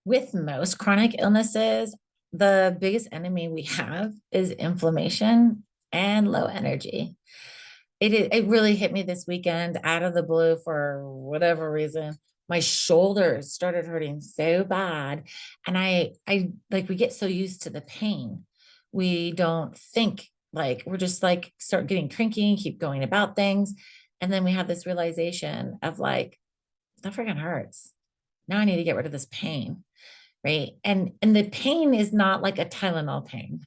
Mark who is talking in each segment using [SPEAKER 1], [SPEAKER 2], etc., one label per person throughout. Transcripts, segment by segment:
[SPEAKER 1] with most chronic illnesses, the biggest enemy we have is inflammation and low energy. It really hit me this weekend out of the blue for whatever reason. My shoulders started hurting so bad. And I like we get so used to the pain. We don't think like we're just like start getting cranky and keep going about things. And then we have this realization of like, that freaking hurts. Now I need to get rid of this pain. Right. And the pain is not like a Tylenol pain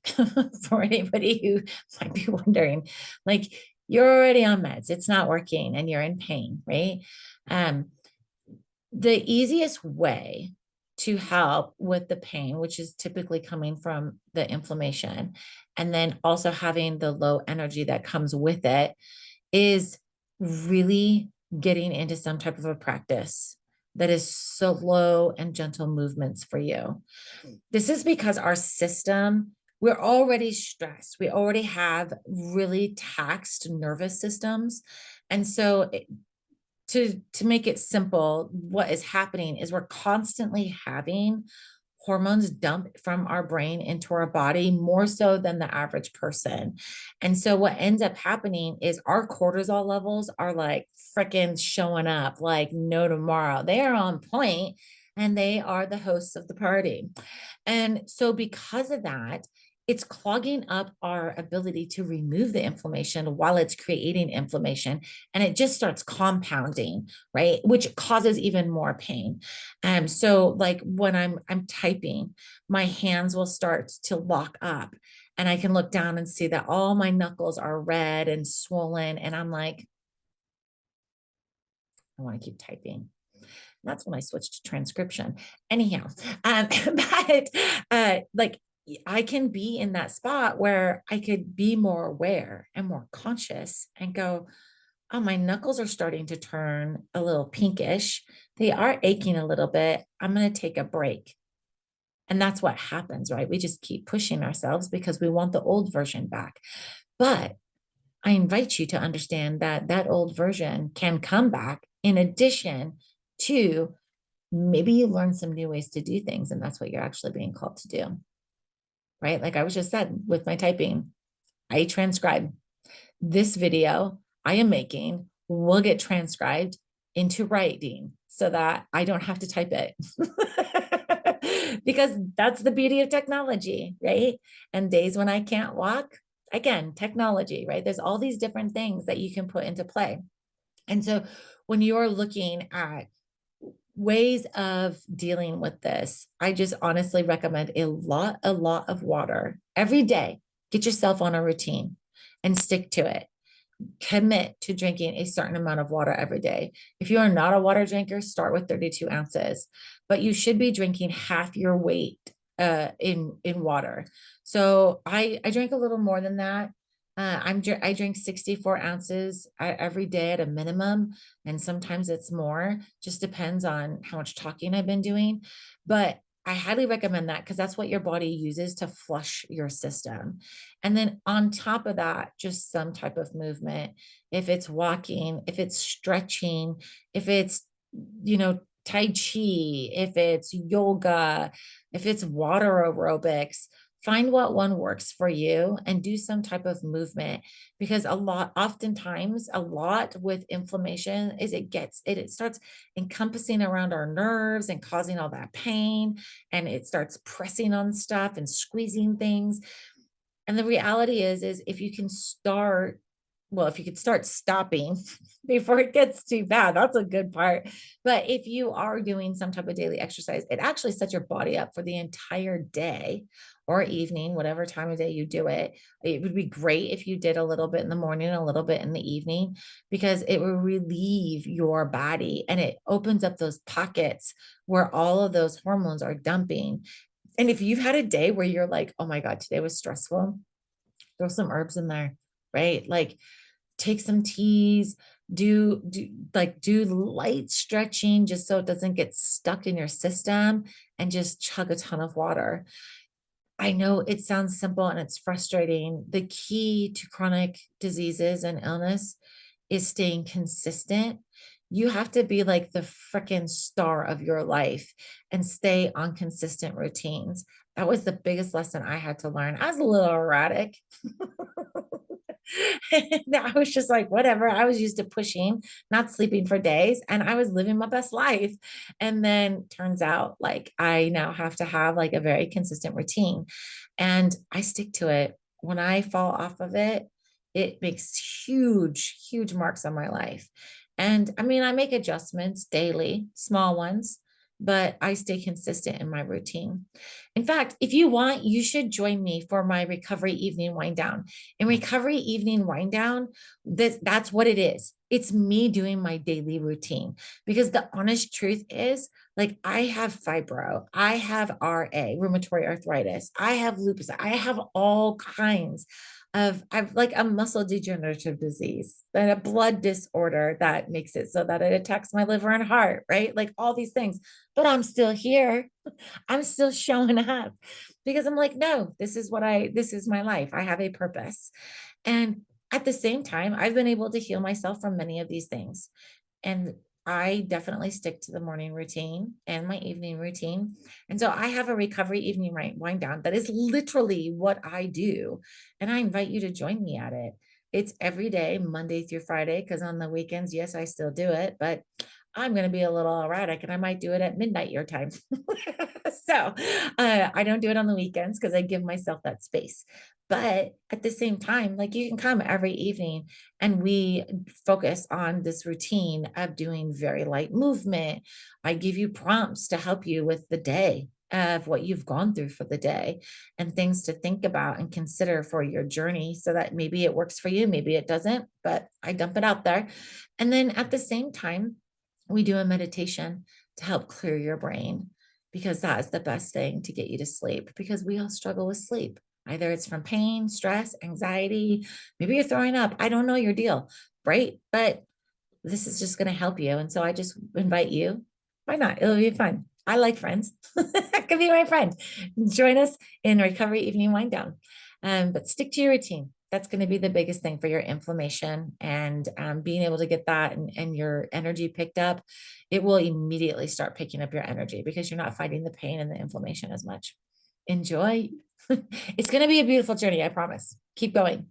[SPEAKER 1] for anybody who might be wondering. Like you're already on meds, it's not working and you're in pain, right? Um, the easiest way to help with the pain, which is typically coming from the inflammation, and then also having the low energy that comes with it, is really getting into some type of a practice that is slow and gentle movements for you. This is because our system, we're already stressed. We already have really taxed nervous systems. And so to make it simple, what is happening is we're constantly having hormones dump from our brain into our body more so than the average person. And so what ends up happening is our cortisol levels are like freaking showing up like no tomorrow. They are on point and they are the hosts of the party. And so because of that, it's clogging up our ability to remove the inflammation while it's creating inflammation, and it just starts compounding, right, which causes even more pain. So like when I'm typing, my hands will start to lock up and I can look down and see that all my knuckles are red and swollen, and I'm like, I want to keep typing. That's when I switched to transcription. Anyhow, but like I can be in that spot where I could be more aware and more conscious and go, oh, my knuckles are starting to turn a little pinkish. They are aching a little bit. I'm going to take a break. And that's what happens, right? We just keep pushing ourselves because we want the old version back. But I invite you to understand that that old version can come back in addition to maybe you learn some new ways to do things, and that's what you're actually being called to do, right? Like I was just said with my typing, I transcribe this video I am making will get transcribed into writing so that I don't have to type it. Because that's the beauty of technology, right? And days when I can't walk, again, technology, right? There's all these different things that you can put into play. And so when you're looking at ways of dealing with this, I just honestly recommend a lot of water every day. Get yourself on a routine and stick to it. Commit to drinking a certain amount of water every day. If you are not a water drinker, start with 32 ounces, but you should be drinking half your weight in water. So I drink a little more than that. I drink 64 ounces every day at a minimum, and sometimes it's more. Just depends on how much talking I've been doing, but I highly recommend that because that's what your body uses to flush your system. And then on top of that, just some type of movement. If it's walking, if it's stretching, if it's, Tai Chi, if it's yoga, if it's water aerobics, find what one works for you and do some type of movement, because oftentimes a lot with inflammation is it starts encompassing around our nerves and causing all that pain, and it starts pressing on stuff and squeezing things. And the reality is if you can start, well, if you could start stopping before it gets too bad, that's a good part. But if you are doing some type of daily exercise, it actually sets your body up for the entire day or evening, whatever time of day you do it. It would be great if you did a little bit in the morning, a little bit in the evening, because it will relieve your body and it opens up those pockets where all of those hormones are dumping. And if you've had a day where you're like, oh my God, today was stressful, throw some herbs in there, right? Like take some teas, do light stretching just so it doesn't get stuck in your system, and just chug a ton of water. I know it sounds simple and it's frustrating. The key to chronic diseases and illness is staying consistent, You have to be like the freaking star of your life and stay on consistent routines. That was the biggest lesson I had to learn. I was a little erratic. And I was just like, whatever. I was used to pushing, not sleeping for days, and I was living my best life. And then turns out like I now have to have like a very consistent routine and I stick to it. When I fall off of it, it makes huge, huge marks on my life. And I mean, I make adjustments daily, small ones, but I stay consistent in my routine. In fact, if you want, you should join me for my recovery evening wind down. In recovery evening wind down, that's what it is. It's me doing my daily routine because the honest truth is like I have fibro, I have RA, rheumatoid arthritis, I have lupus, I have all kinds of I've like a muscle degenerative disease and a blood disorder that makes it so that it attacks my liver and heart, right? Like all these things. But I'm still here. I'm still showing up because I'm like, no, this is my life. I have a purpose. And at the same time, I've been able to heal myself from many of these things. And I definitely stick to the morning routine and my evening routine. And so I have a recovery evening wind down that is literally what I do. And I invite you to join me at it. It's every day, Monday through Friday, because on the weekends, yes, I still do it, but I'm going to be a little erratic and I might do it at midnight your time. So I don't do it on the weekends because I give myself that space. But at the same time, like you can come every evening and we focus on this routine of doing very light movement. I give you prompts to help you with the day of what you've gone through for the day and things to think about and consider for your journey so that maybe it works for you, maybe it doesn't, but I dump it out there. And then at the same time, we do a meditation to help clear your brain because that is the best thing to get you to sleep because we all struggle with sleep. Either it's from pain, stress, anxiety, maybe you're throwing up. I don't know your deal, right? But this is just going to help you. And so I just invite you. Why not? It'll be fun. I like friends. That could be my friend. Join us in recovery evening wind down. But stick to your routine. That's going to be the biggest thing for your inflammation and being able to get that and your energy picked up. It will immediately start picking up your energy because you're not fighting the pain and the inflammation as much. Enjoy. It's going to be a beautiful journey. I promise. Keep going.